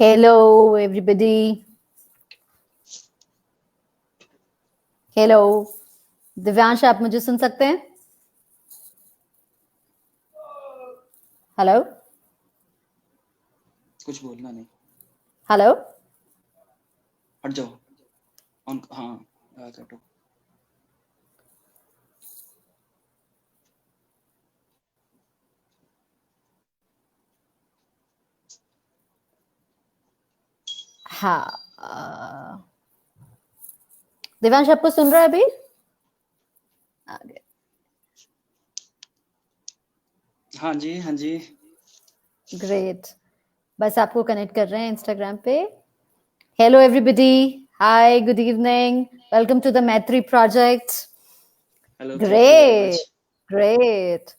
Hello, everybody. Hello. Divyansh, आप मुझे सुन सकते हैं? हेलो, कुछ बोलना नहीं। हेलो, हट जाओ। ऑन हाँ काटो। हाँ। दिव्यांश आपको सुन रहा है अभी? हाँ जी। ग्रेट। बस आपको कनेक्ट कर रहे हैं इंस्टाग्राम पे। Hello everybody, hi, good evening, welcome to the Maitri project. Hello, thank you very much. Great.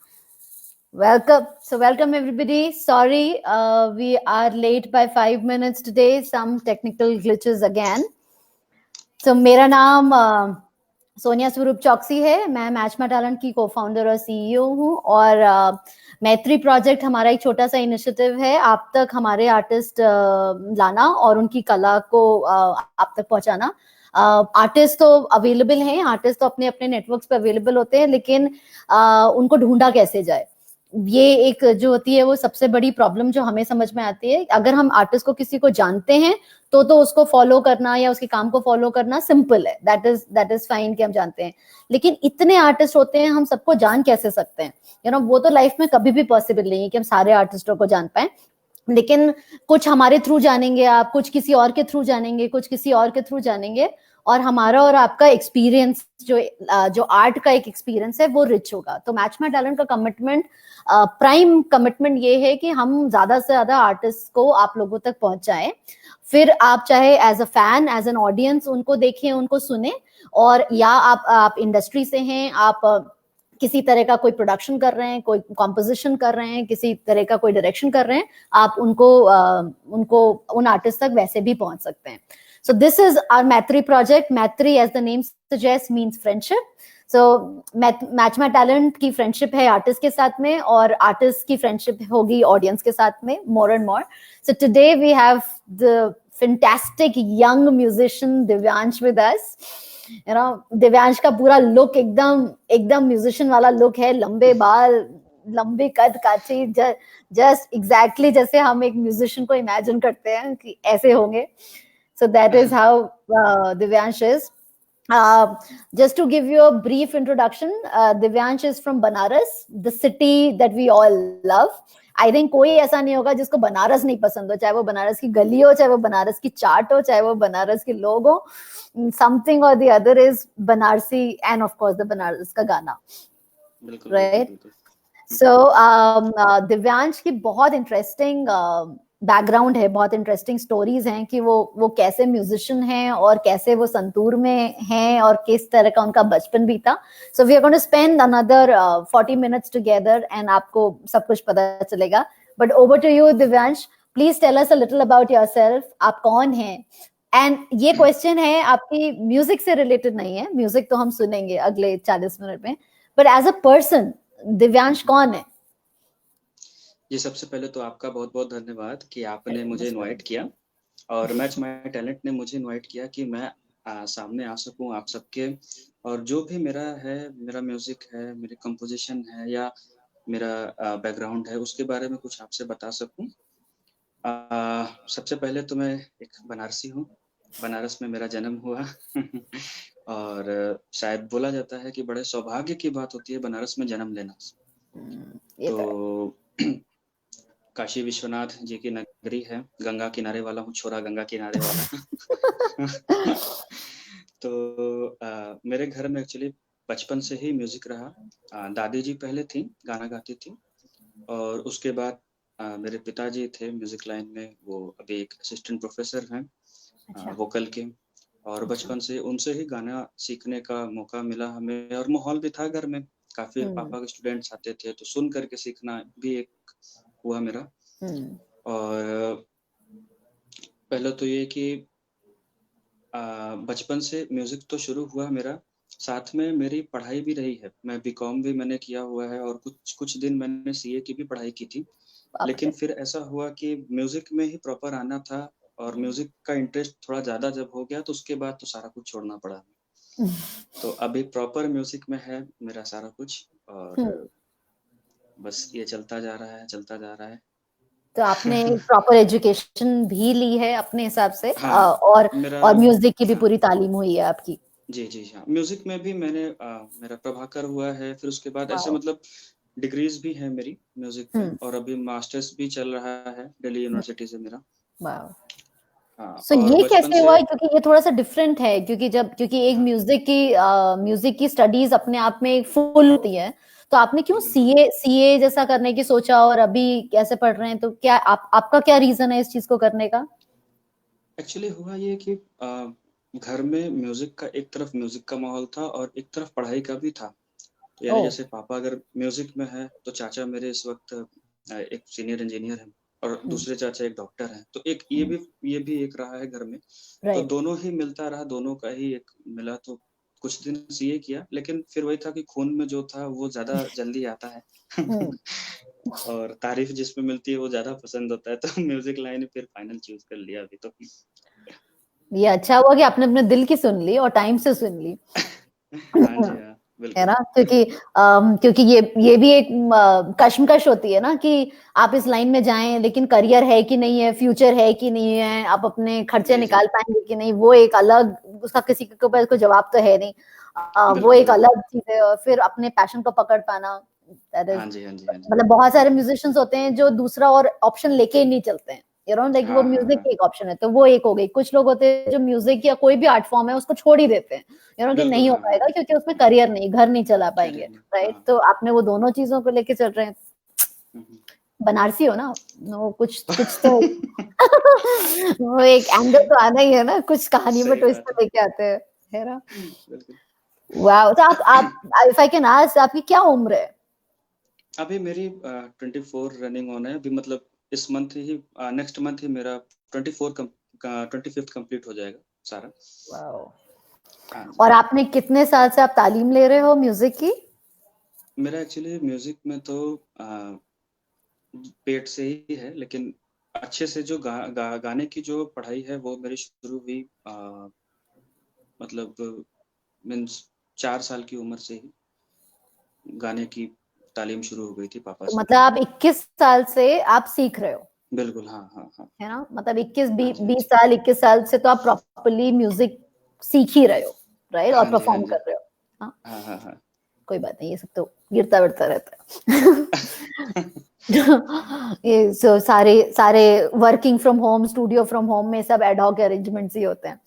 Welcome everybody. Sorry, we are late by 5 minutes today. Some technical glitches again. So मेरा नाम सोनिया स्वरूप चौकसी है। मैं मैचमा टैलेंट की cofounder और CEO हूँ और मैत्री प्रोजेक्ट हमारा एक छोटा सा इनिशिएटिव है आप तक हमारे आर्टिस्ट लाना और उनकी कला को आप तक पहुंचाना। आर्टिस्ट तो अवेलेबल हैं, आर्टिस्ट तो अपने अपने नेटवर्क्स पे अवेलेबल होते हैं, लेकिन उनको ढूंढा कैसे जाए, ये एक जो होती है वो सबसे बड़ी प्रॉब्लम जो हमें समझ में आती है। अगर हम आर्टिस्ट को किसी को जानते हैं तो उसको फॉलो करना या उसके काम को फॉलो करना सिंपल है, दैट इज फाइन कि हम जानते हैं। लेकिन इतने आर्टिस्ट होते हैं, हम सबको जान कैसे सकते हैं? वो तो लाइफ में कभी भी पॉसिबल नहीं है कि हम सारे आर्टिस्टों को जान पाए। लेकिन कुछ हमारे थ्रू जानेंगे आप, कुछ किसी और के थ्रू जानेंगे, कुछ किसी और के थ्रू जानेंगे, और हमारा और आपका एक्सपीरियंस जो आर्ट का एक एक्सपीरियंस है वो रिच होगा। तो मैचमा टैलेंट का कमिटमेंट, प्राइम कमिटमेंट ये है कि हम ज्यादा से ज्यादा आर्टिस्ट को आप लोगों तक पहुंचाएं। फिर आप चाहे as a fan, as an audience उनको देखें, उनको सुने, और या आप इंडस्ट्री से हैं, आप किसी तरह का कोई प्रोडक्शन कर रहे हैं, कोई कॉम्पोजिशन कर रहे हैं, किसी तरह का कोई डायरेक्शन कर रहे हैं, आप उनको उन आर्टिस्ट तक वैसे भी पहुंच सकते हैं। So this is our Maitri project. Maitri, as the name suggests, means friendship. So मैचमा टैलेंट की फ्रेंडशिप है आर्टिस्ट के साथ में, और आर्टिस्ट की फ्रेंडशिप होगी ऑडियंस के साथ में, more and more. So today we have the fantastic young musician Divyansh with us. Divyansh का पूरा लुक एकदम म्यूजिशियन वाला लुक है, लंबे बाल, लंबी कद काठी, जस्ट एग्जैक्टली जैसे हम एक म्यूजिशियन को इमेजिन करते हैं कि ऐसे होंगे। So that is how Divyansh is. Just to give you a brief introduction, Divyansh is from Banaras, the city that we all love. I think कोई ऐसा नहीं होगा जिसको बनारस नहीं पसंद हो, चाहे वो बनारस की गली हो, चाहे वो बनारस की चाट हो, चाहे वो बनारस के लोग हो, समथिंग और the other is Banarasi, end of course the Banaras का गाना, राइट? सो दिव्यांश की बहुत इंटरेस्टिंग बैकग्राउंड है, बहुत इंटरेस्टिंग स्टोरीज हैं कि वो कैसे म्यूजिशियन हैं और कैसे वो संतूर में हैं और किस तरह का उनका बचपन भी था। So we are going to spend another 40 minutes together and आपको सब कुछ पता चलेगा। But over to you Divyansh, please tell us a little about yourself. आप कौन हैं? एंड ये क्वेश्चन है आपकी म्यूजिक से रिलेटेड नहीं है, म्यूजिक तो हम सुनेंगे अगले 40 मिनट में, but as a person Divyansh कौन है? जी, सबसे पहले तो आपका बहुत बहुत धन्यवाद कि आपने मुझे इनवाइट किया, और मैचमा टैलेंट ने मुझे इनवाइट किया कि मैं सामने आ सकूं आप सबके, और जो भी मेरा है, मेरा म्यूजिक है, मेरी कंपोजिशन है या मेरा बैकग्राउंड है, उसके बारे में कुछ आपसे बता सकूं। सबसे पहले तो मैं एक बनारसी हूँ, बनारस में मेरा जन्म हुआ और शायद बोला जाता है कि बड़े सौभाग्य की बात होती है बनारस में जन्म लेना। तो काशी विश्वनाथ जी की नगरी है, गंगा किनारे वाला हूँ, छोरा गंगा किनारे वाला तो मेरे घर में एक्चुअली बचपन से ही म्यूजिक रहा। दादी जी पहले थी, गाना गाती थी, और उसके बाद मेरे पिताजी थे म्यूजिक लाइन में, वो अभी एक असिस्टेंट प्रोफेसर हैं वोकल के, और बचपन से उनसे ही गाना सीखने का मौका मिला हमें, और माहौल भी था घर में, काफी पापा के स्टूडेंट्स आते थे, तो सुन करके सीखना भी एक हुआ मेरा। और पहले तो ये कि बचपन से म्यूजिक तो शुरू हुआ मेरा, साथ में मेरी पढ़ाई भी रही है। मैं बीकॉम भी मैंने किया हुआ है, और कुछ दिन मैंने सीए की भी पढ़ाई की थी, लेकिन फिर ऐसा हुआ कि म्यूजिक में ही प्रॉपर आना था, और म्यूजिक का इंटरेस्ट थोड़ा ज्यादा जब हो गया तो उसके बाद तो सारा कुछ छोड़ना पड़ा। तो अभी प्रॉपर म्यूजिक में है मेरा सारा कुछ, और बस ये चलता जा रहा है, चलता जा रहा है। तो आपने प्रॉपर एजुकेशन भी ली है अपने हिसाब से, हाँ, मेरा और म्यूजिक की भी हाँ, पूरी तालीम हुई है आपकी? जी, जी, हाँ। म्यूज़िक में भी मैंने मेरा प्रभाकर हुआ है, फिर उसके बाद ऐसे वाओ। मतलब डिग्रीज़ भी हैं मेरी म्यूज़िक में, और अभी मास्टर्स भी चल रहा है दिल्ली यूनिवर्सिटी से मेरा। वाओ। हाँ, सो और ये बचपन कैसे से हुआ? क्योंकि ये थोड़ा सा डिफरेंट है, क्योंकि एक हाँ, म्यूजिक की स्टडीज अपने आप में एक फुल होती है। तो आपने क्यों जी बिल्कुल। सीए जैसा करने की सोचा, और अभी कैसे पढ़ रहे हैं? तो क्या आपका क्या रीजन है इस चीज को करने का? एक्चुअली हुआ ये कि घर में म्यूज़िक का, एक तरफ म्यूज़िक का माहौल था और एक तरफ पढ़ाई का भी था। तो ओ। यानी जैसे पापा अगर म्यूज़िक में है, तो चाचा मेरे इस वक़्त एक सीनियर इंजीनियर हैं, और दूसरे चाचा एक डॉक्टर हैं। तो एक ये भी एक रहा है घर में। तो राइट। दोनों ही मिलता रहा, दोनों का ही एक मिला, तो कुछ दिन सीए किया, लेकिन फिर वही था कि खून में जो था वो ज़्यादा जल्दी आता है। और तारीफ़ जिसमें मिलती है वो ज़्यादा पसंद होता है, तो म्यूज़िक लाइन फिर फाइनल चूज़ कर लिया अभी तो। ये अच्छा हुआ कि आपने अपने दिल की सुन ली और टाइम से सुन ली। हाँ जी, हाँ, है बिल्कुल। ना? क्योंकि ये भी एक कश्मकश होती है ना, कि आप इस लाइन में जाएं, लेकिन करियर है कि नहीं है, फ्यूचर है कि नहीं है, आप अपने खर्चे जी, जी। निकाल पाएंगे कि नहीं, वो एक अलग, उसका किसी के पास कोई जवाब तो है नहीं। वो बिल्कुल, एक बिल्कुल। अलग चीज है। और फिर अपने पैशन को पकड़ पाना, दैट इज, हाँ जी, हाँ जी, हाँ जी। मतलब बहुत सारे म्यूजिशियंस होते हैं जो दूसरा और ऑप्शन लेके ही नहीं चलते हैं, लाइक वो हाँ, हाँ, म्यूजिक हाँ। एक ऑप्शन है, तो वो एक हो गई। कुछ लोग होते हैं जो म्यूजिक या कोई भी आर्ट फॉर्म है उसको छोड़ ही देते हैं, कि बिल्कुल, नहीं हो हाँ, हाँ, पाएगा, हाँ। क्योंकि उसमें करियर नहीं, घर नहीं चला पाएंगे। करियर में, राइट? हाँ। तो आपने वो दोनों चीजों को लेके चल रहे हैं। हुँ, हुँ। बनारसी हो ना, वो कुछ कुछ तो वो एक एंगल तो आना ही है ना, कुछ कहानी में सही ट्विस्ट बात है। तो लेके आते हैं, है ना? बिल्कुल। वाह। तो आप इफ आई कैन आस्क, आपकी क्या उम्र है? अभी मेरी 24 रनिंग ऑन है, अभी मतलब इस मंथ ही, नेक्स्ट मंथ ही मेरा 24 25th कंप्लीट हो जाएगा सारा। वाह। हाँ जी। और आपने कितने साल से आप तालीम ले रहे हो म्यूजिक की? मेरा एक्चुअली म्यूज़िक में तो पेट से ही है, लेकिन अच्छे से जो गाने की जो पढ़ाई है वो मेरी शुरू हुई, मतलब मीन्स 4 साल की उम्र से ही गाने की तालीम शुरू हो गई थी पापा तो से। मतलब आप 21 साल से आप सीख रहे हो, बिल्कुल, हाँ, हाँ, हाँ। है ना? मतलब 21 हाँ जी, हाँ 20 जी। साल, 21 साल से तो आप प्रॉपर्ली म्यूजिक सीख ही रहे हो, राइट? और हाँ जी, हाँ परफॉर्म जी। कर रहे हो। हाँ। हाँ, हाँ, हाँ। कोई बात नहीं, ये सब तो गिरता बढ़ता रहता है। ये सारे सारे working from home, studio from home में सब एडहॉक अरेंजमेंट्स ही होते हैं।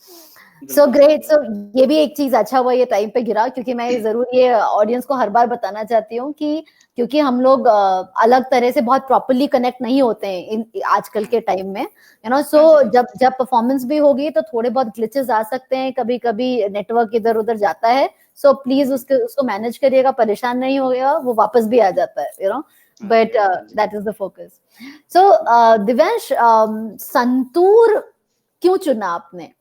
सो बिल्कुल सही ग्रेट। बात सो है। ये भी एक चीज अच्छा हुआ ये टाइम पे गिरा, क्योंकि मैं जरूर ये ऑडियंस को हर बार बताना चाहती हूँ कि क्योंकि हम लोग अलग तरह से बहुत प्रॉपरली कनेक्ट नहीं होते हैं आजकल हाँ, के टाइम में, सो हाँ जी, हाँ जी। जब जब परफॉर्मेंस भी होगी तो थोड़े बहुत ग्लिचेस आ सकते हैं, कभी कभी नेटवर्क इधर उधर जाता है। सो हुँ, प्लीज हुँ। उसको मैनेज करिएगा, परेशान नहीं होगा, वो वापस भी आ जाता है, हाँ जी, बट हाँ जी, हाँ जी। That is the focus. So Divyansh, santoor क्यों चुना आपने?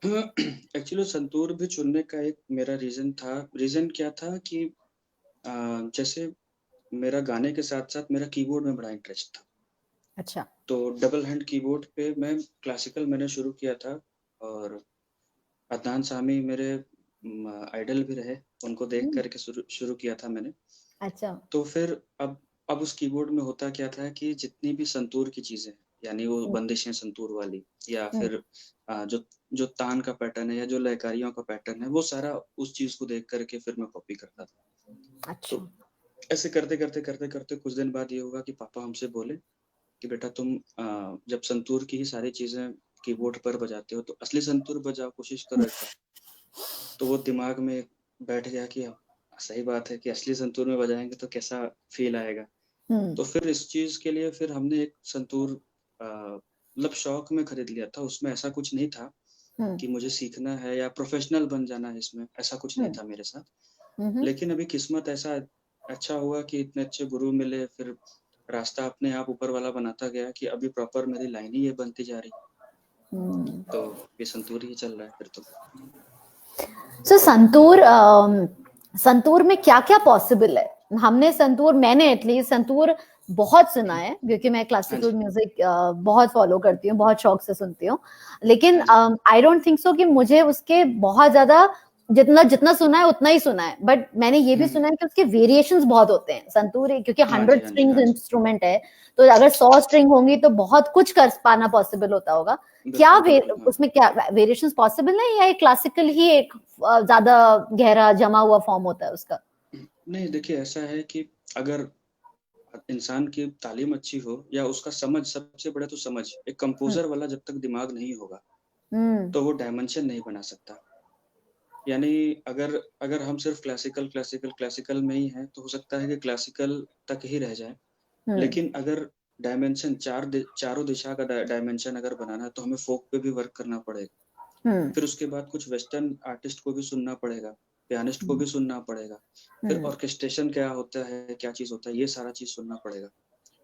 एक्चुअली संतूर भी चुनने का एक मेरा रीज़न था। रीज़न क्या था कि जैसे मेरा गाने के साथ-साथ मेरा कीबोर्ड में बड़ा इंटरेस्ट था। अच्छा। तो डबल हैंड कीबोर्ड पे मैं क्लासिकल मैंने शुरू किया था, और अदनान सामी मेरे आइडल भी रहे, उनको देख कर के शुरू शुरू किया था मैंने। अच्छा। तो फिर अब उस कीबोर्ड में होता क्या था कि जितनी भी संतूर की चीज़ें, यानी वो हम्म, बंदिशें संतूर वाली, या हम्म, फिर जो जो तान का पैटर्न है या जो लयकारियों का पैटर्न है, वो सारा उस चीज़ को देख कर के फिर मैं कॉपी करता था। अच्छा। तो ऐसे करते-करते कुछ दिन बाद ये हुआ कि पापा हमसे बोले कि बेटा तुम जब संतूर की ही सारी चीज़ें कीबोर्ड पर बजाते हो, तो असली संतूर बजाओ, कोशिश करो एक बार। तो वो दिमाग में बैठ गया कि सही बात है कि असली संतूर में बजाएँगे तो कैसा फ़ील आएगा। हम्म, तो फिर इस चीज़ के लिए फिर हमने एक संतूर मतलब शौक में खरीद लिया था, उसमें ऐसा कुछ नहीं था हम्म, कि मुझे सीखना है या प्रोफ़ेशनल बन जाना है इसमें, ऐसा कुछ नहीं हम्म, था मेरे साथ। हम्म, लेकिन अभी किस्मत ऐसा अच्छा हुआ कि इतने अच्छे गुरु मिले, फिर रास्ता अपने आप ऊपर वाला बनाता गया कि अभी प्रॉपर मेरी लाइन ही ये बनती जा रही। हम्म। तो ये संतूर ही चल रहा है फिर तो। सो संतूर में क्या क्या पॉसिबल है? मैंने एटलीस्ट संतूर बहुत सुना है, क्योंकि मैं क्लासिकल म्यूजिक बहुत फॉलो करती हूँ, बहुत शौक से सुनती हूँ, लेकिन आई डोंट थिंक सो कि मुझे उसके बहुत ज्यादा जितना सुना है उतना ही सुना है, बट मैंने ये भी सुना है कि उसके वेरिएशंस बहुत होते हैं संतूर, क्योंकि 100 स्ट्रिंग्स इंस्ट्रूमेंट है, तो अगर 100 स्ट्रिंग होंगी तो बहुत कुछ कर पाना पॉसिबल होता होगा। क्या उसमें क्या वेरिएशंस पॉसिबल है, या ये क्लासिकल ही एक ज्यादा गहरा जमा हुआ फॉर्म होता है उसका? नहीं, देखिए ऐसा है कि अगर इंसान की तालीम अच्छी हो या उसका समझ, सबसे बड़ा तो समझ, एक कंपोजर वाला जब तक दिमाग नहीं होगा तो वो डायमेंशन नहीं बना सकता। यानी अगर अगर हम सिर्फ क्लासिकल में ही हैं तो हो सकता है कि क्लासिकल तक ही रह जाए, लेकिन अगर डायमेंशन चारों दिशा का डायमेंशन अगर बनाना है तो हमें फोक पे भी वर्क करना पड़ेगा। फिर उसके बाद कुछ वेस्टर्न आर्टिस्ट को भी सुनना पड़ेगा, पियानिस्ट को भी सुनना पड़ेगा, फिर ऑर्केस्ट्रेशन क्या होता है, क्या चीज होता है, ये सारा चीज सुनना पड़ेगा।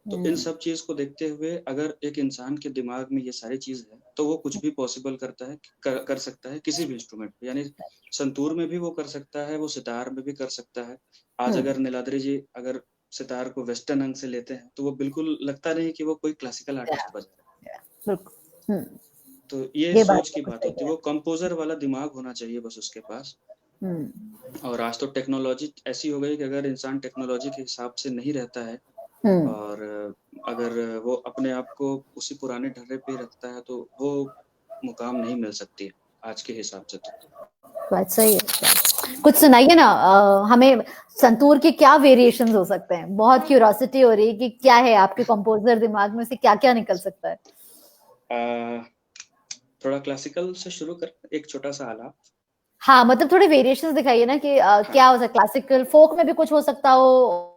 तो इन सब चीज को देखते हुए अगर एक इंसान के दिमाग में ये सारी चीज है तो वो कुछ भी पॉसिबल करता है, कर सकता है किसी भी इंस्ट्रूमेंट पे। यानी संतूर में भी वो कर सकता है, वो सितार में भी कर सकता है। आज अगर नीलाद्री जी अगर सितार को वेस्टर्न अंग से लेते हैं तो वो बिल्कुल लगता नहीं कि वो कोई क्लासिकल आर्टिस्ट बजा रहा है। तो ये सोच की बात होती है, वो कंपोजर वाला दिमाग होना चाहिए बस उसके पास। और आज तो टेक्नोलॉजी ऐसी हो गई कि अगर इंसान टेक्नोलॉजी के हिसाब से नहीं रहता है और अगर वो अपने आप को उसी पुराने ढर्रे पे रखता है तो वो मुकाम नहीं मिल सकती है आज के हिसाब से। तो बात सही है, कुछ सुनाइए ना, हमें संतूर के क्या वेरिएशंस हो सकते हैं, बहुत क्यूरियोसिटी हो रही है कि क्या है आपके कंपोजर दिमाग में से क्या क्या निकल सकता है। थोड़ा क्लासिकल से शुरू कर, एक छोटा सा आलाप। हाँ, मतलब थोड़े वेरिएशंस दिखाइए ना कि क्या हो सकता है, क्लासिकल फोक में भी कुछ हो सकता हो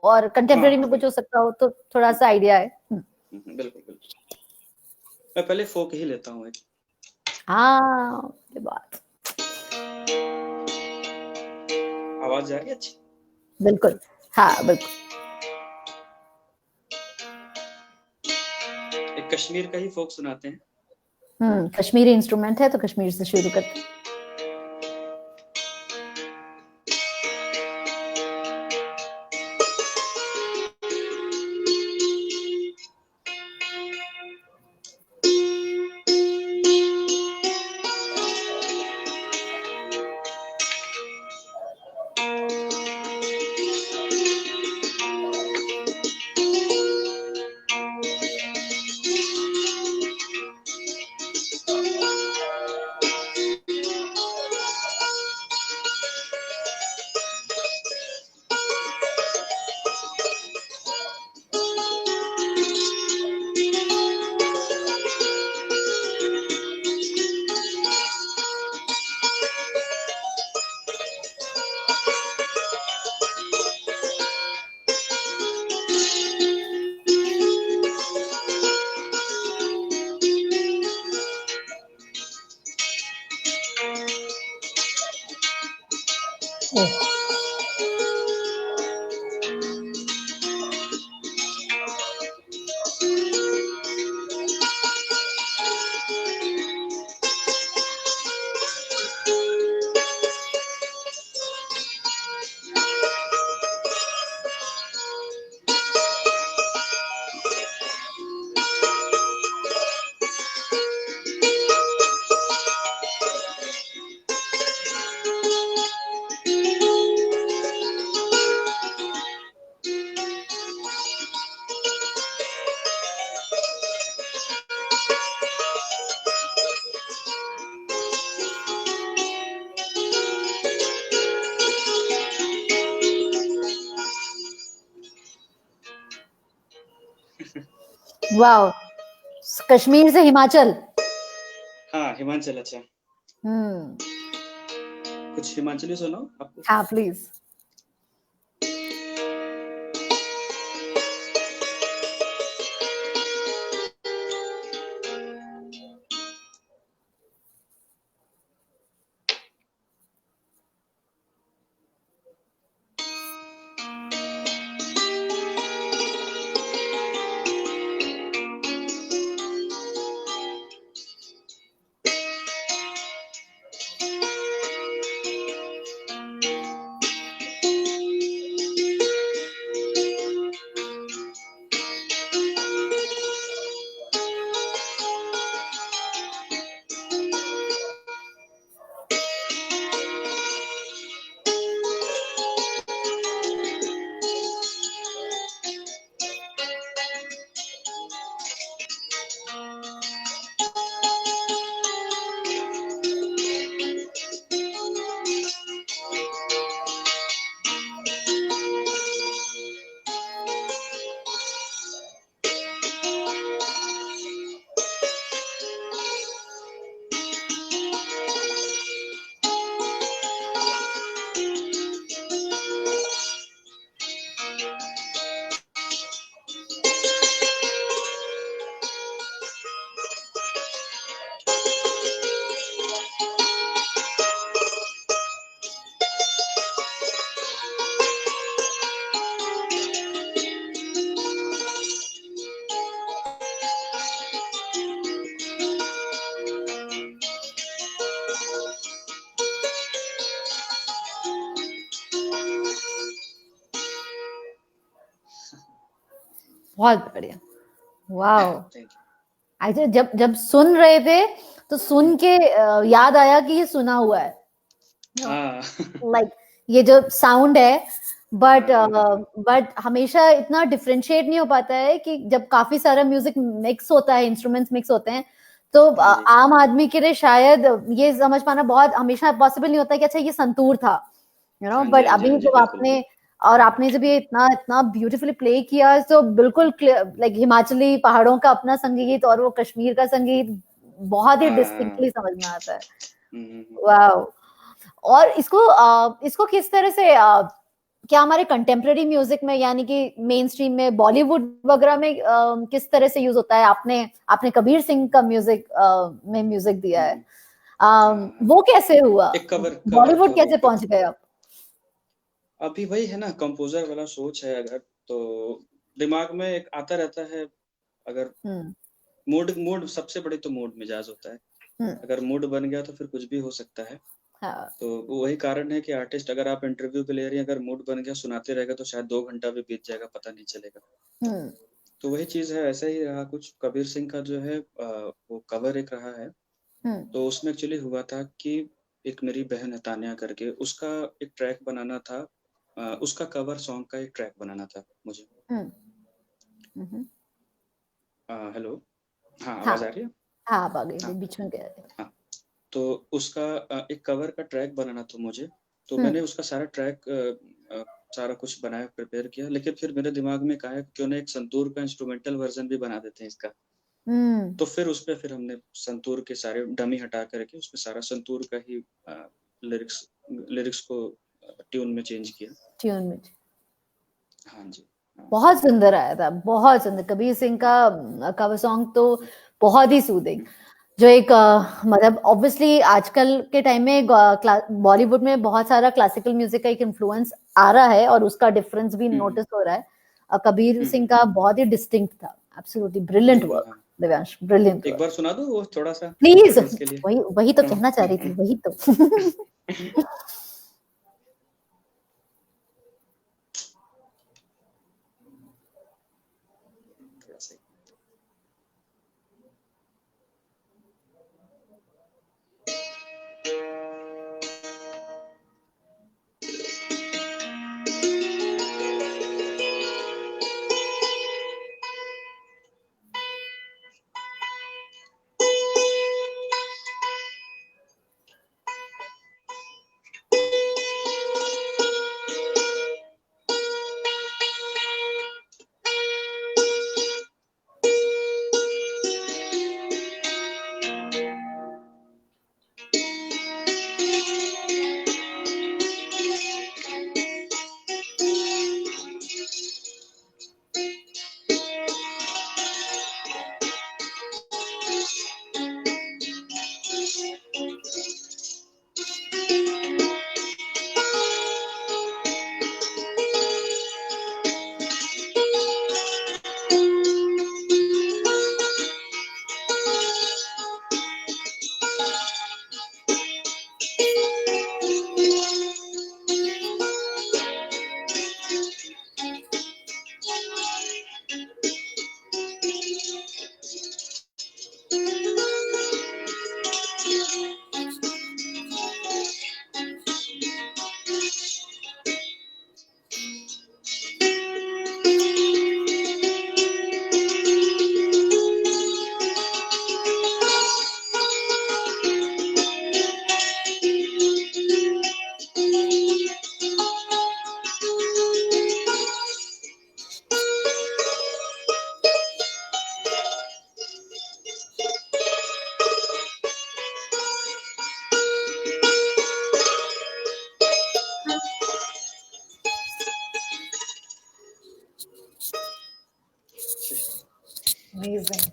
और कंटेम्पररी में कुछ हो सकता हो, तो थोड़ा सा आइडिया है। बिल्कुल बिल्कुल, मैं पहले फोक ही लेता हूँ एक। हाँ, ये बात आवाज जा रही है अच्छी? बिल्कुल, हाँ बिल्कुल। एक कश्मीर का ही फोक सुनाते हैं। कश्मीरी इंस्ट्रूमेंट है तो कश्मीर से शुरू करते हैं। वाह, कश्मीर से हिमाचल। हाँ, हिमाचल। अच्छा, कुछ हिमाचली सुनाओ आपको। हाँ प्लीज। बहुत बढ़िया, वाओ। थैंक एक्चुअली जब सुन रहे थे तो सुन के याद आया कि ये सुना हुआ है, यू। हाँ लाइक ये जो साउंड है, बट हाँ, हमेशा इतना डिफरेंशिएट नहीं हो पाता है कि जब काफी सारा म्यूजिक मिक्स होता है, इंस्ट्रूमेंट्स मिक्स होते हैं, तो हाँ जी, आम आदमी के लिए शायद ये समझ पाना बहुत हमेशा पॉसिबल नहीं होता कि अच्छा ये संतूर था, यू नो। हाँ जी, बट हाँ जी, अभी हाँ जी, जब बिल्कुल। आपने और आपने जब ये इतना इतना ब्यूटीफुली प्ले किया, तो बिल्कुल लाइक हिमाचली पहाड़ों का अपना संगीत और वो कश्मीर का संगीत बहुत ही हाँ। डिस्टिंक्टली समझ में आता है। हम्म। वाह। और इसको किस तरह से क्या हमारे कंटेम्प्रेरी म्यूजिक में, यानी कि मेन स्ट्रीम में बॉलीवुड वगैरह में किस तरह से यूज होता है? आपने आपने कबीर सिंह का म्यूजिक में म्यूजिक दिया है, हाँ, वो कैसे हुआ? एक कवर कवर बॉलीवुड था वो कैसे पहुंच गए आप? अभी वही है ना, कंपोजर वाला सोच है। अगर तो दिमाग में एक आता रहता है, अगर हम्म मूड मूड सबसे बड़ी तो मूड मिजाज होता है। हम्म अगर मूड बन गया तो फिर कुछ भी हो सकता है। हाँ तो वही कारण है कि आर्टिस्ट, अगर आप इंटरव्यू पे ले रही हैं, अगर मूड बन गया सुनाते रहेगा तो शायद 2 घंटा भी बीत जाएगा, पता नहीं चलेगा। हम्म तो वही चीज है, ऐसा ही रहा कुछ। कबीर सिंह का जो है वो कवर एक रहा है। हम्म तो उसमें एक्चुअली हुआ था कि एक मेरी बहन है तान्या करके, उसका एक ट्रैक बनाना था। उसका कवर सॉन्ग का एक ट्रैक बनाना था मुझे। हम्म हम्म। हेलो, हाँ हाँ आवाज आ रही है। हाँ, आप आगे हाँ बीच में गए। हाँ। तो उसका एक कवर का ट्रैक बनाना था मुझे। तो मैंने हम्म उसका सारा ट्रैक सारा कुछ बनाया, प्रिपेयर किया। लेकिन फिर मेरे दिमाग में कहा क्यों ना एक संतूर का इंस्ट्रूमेंटल वर्जन भी बना देते हैं इसका। हम्म तो फिर उस पे फिर हमने संतूर के सारे डमी हटा करके उसमें सारा संतूर का ही लिरिक्स लिरिक्स को ट्यून में चेंज किया। ट्यून में हाँ जी, हाँ। बहुत सुंदर आया था, बहुत सुंदर। कबीर सिंह का कवर सॉन्ग तो बहुत ही सूदिंग, जो एक मतलब ऑब्वियसली आजकल के टाइम में बॉलीवुड में बहुत सारा क्लासिकल म्यूजिक का एक इन्फ्लुएंस आ रहा है और उसका डिफरेंस भी हम्म, नोटिस हो रहा है। कबीर सिंह हम्म, का बहुत ही डिस्टिंक्ट था, एब्सोल्युटली ब्रिलियंट बिल्कुल वर्क, हाँ। दिव्यांश, ब्रिलियंट एक वर्क। बार सुना दो वो थोड़ा सा प्लीज, ऑडियंस के लिए। वही वही तो हाँ। कहना चाह रही थी, वही तो। थोड़ा सा। Amazing.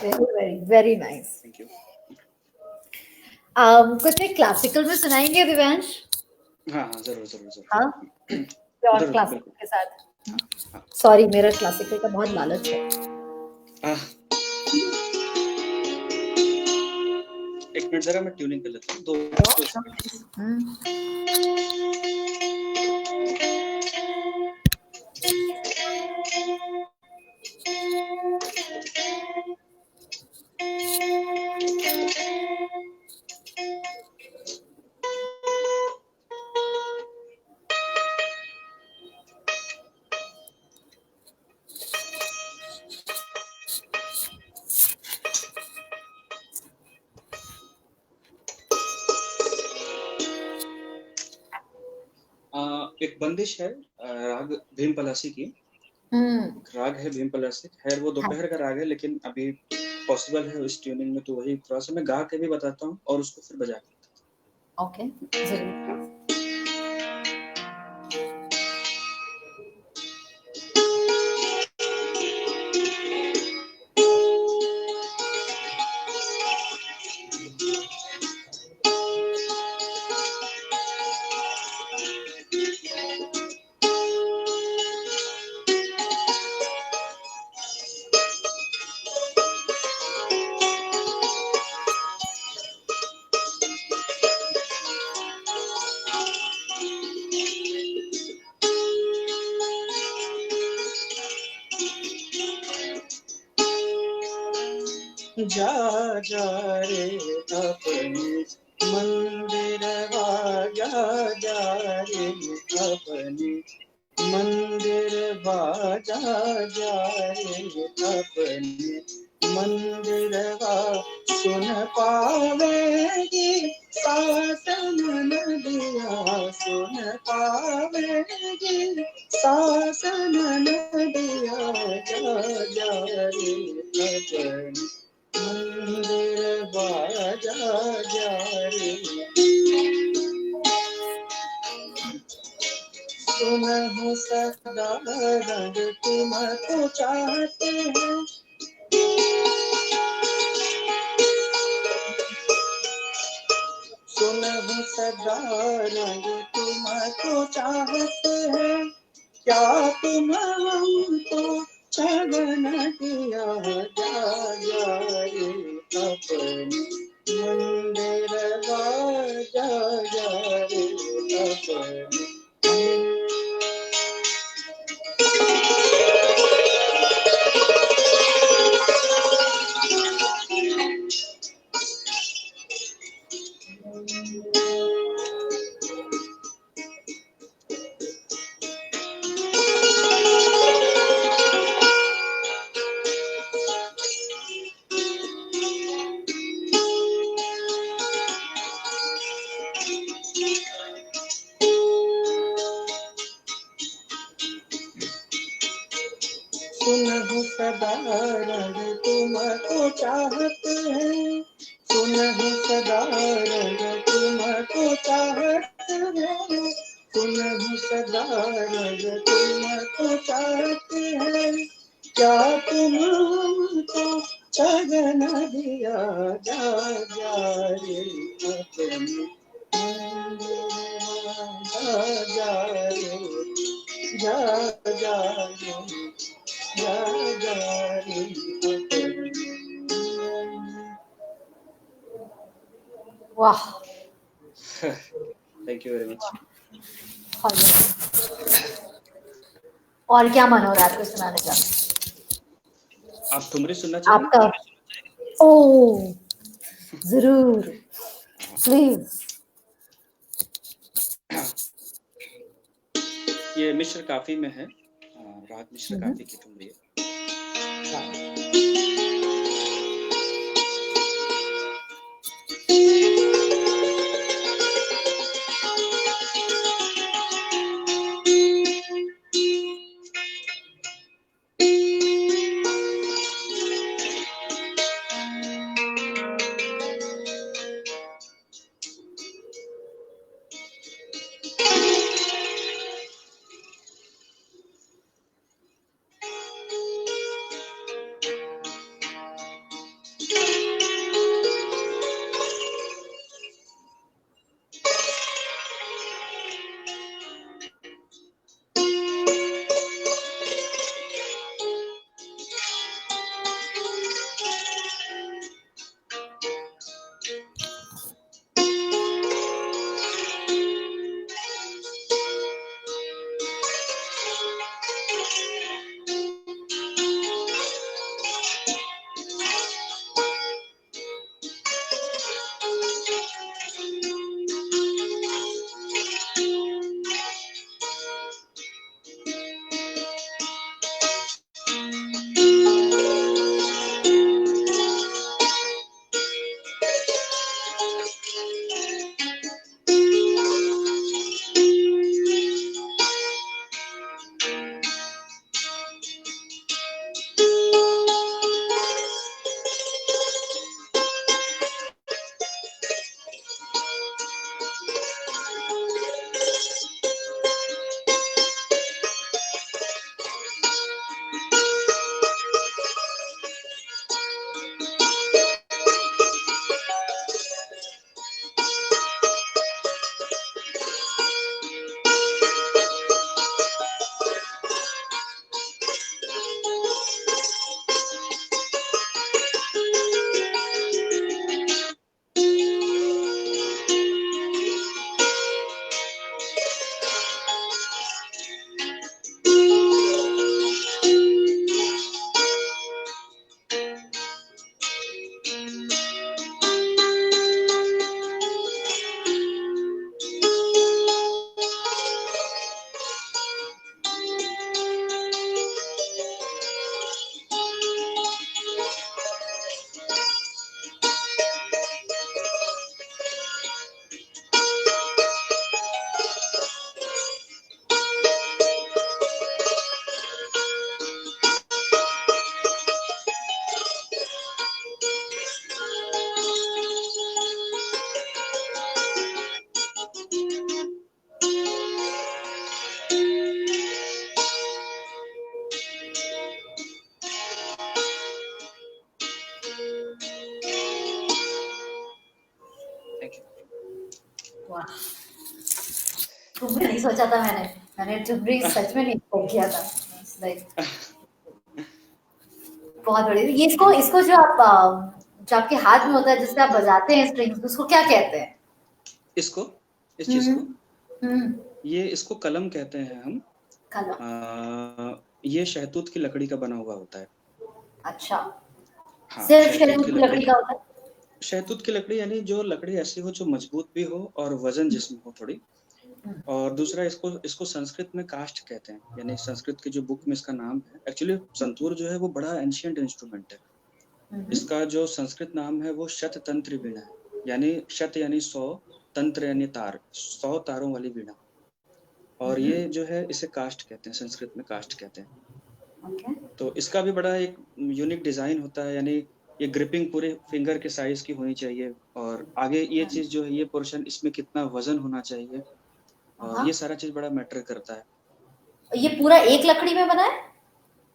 Very, very, very nice. Thank you. कुछ एक क्लासिकल में सुनाएंगे दिव्यांश? हाँ हाँ, जरूर जरूर हाँ, जरूर। प्योर जरूर क्लासिकल बिल्कुल। के साथ। हाँ हाँ। सॉरी, मेरा क्लासिकल का बहुत लालच है। आह, एक मिनट जरा मैं ट्यूनिंग कर लेता हूँ, दो सेकंड। एक बंदिश है राग भीम पलासी की, राग है भीम पलासी। खैर वो दोपहर का राग है, लेकिन अभी पॉसिबल है उस ट्यूनिंग में, तो वही थोड़ा सा मैं गा के भी बताता हूँ और उसको फिर बजा के बताता हूँ। ओके, जरूर। जा जा रे अपने मंदिरवा, जा जा रे अपने मंदिरवा, जा जा रे अपने मंदिरवा। सुन पावेगी सासन नदिया, सुन पावेगी सासन नदिया, जा जा रे अपने मंदिरवा, जा जा रे। सुनहु सदा रंग तुमको चाहते हैं, सुनहु सदा रंग तुमको चाहते हैं। क्या तुम हमको छगन किया, जा जा रे अपने मंदिरवा, जा जा रे अपने। सुनहु सदा रंग तुमको चाहते हैं, सुनहु सदा रंग तुमको चाहते हैं, सुनहु सदा रंग तुमको चाहते हैं। क्या तुम हमको छगन दिया, जा जा रे अपने मंदिरवा, जा जा रे, जा जा रे, जा जा रे अपने। वाह, थैंक यू वेरी मच। और क्या मन हो रहा है आपको सुनाने का? आप ठुमरी सुनना चाहेंगे? आपका ओ जरूर, प्लीज। ये मिश्र काफी में है, राग मिश्र काफी की ठुमरी है। सोचा था मैंने ठुमरी सच में नहीं expect किया था। लाइक बहुत बढ़िया। ये इसको जो आपके हाथ में होता है जिससे आप बजाते हैं स्ट्रिंग्स, उसको क्या कहते हैं? इसको, इस चीज को, हम्म। ये इसको कलम कहते हैं हम। कलम। ये शहतूत की लकड़ी का बना हुआ होता है। अच्छा, हाँ, सिर्फ शहतूत शहतूत की की लकड़ी। लकड़ी का होता है? शहतूत की लकड़ी यानी जो लकड़ी ऐसी हो जो मजबूत भी हो और वजन जिसमें हो थोड़ी। और दूसरा इसको इसको संस्कृत में काष्ठ कहते हैं, यानी संस्कृत की जो बुक में इसका नाम है। एक्चुअली संतूर जो है वो बड़ा एंशियंट इंस्ट्रूमेंट है। इसका जो संस्कृत नाम है वो शततंत्र वीणा है, यानी शत यानी 100, तंत्र यानी तार, 100 तारों वाली वीणा। और ये जो है इसे काष्ठ कहते हैं, संस्कृत में काष्ठ कहते हैं। ओके। तो इसका भी बड़ा एक यूनिक डिजाइन होता है, यानी ये ग्रिपिंग पूरे फिंगर के साइज की होनी चाहिए। और आगे ये चीज जो है, ये पोर्शन, इसमें कितना वजन होना चाहिए, और ये सारा चीज बड़ा मैटर करता है। ये पूरा एक लकड़ी में बना है?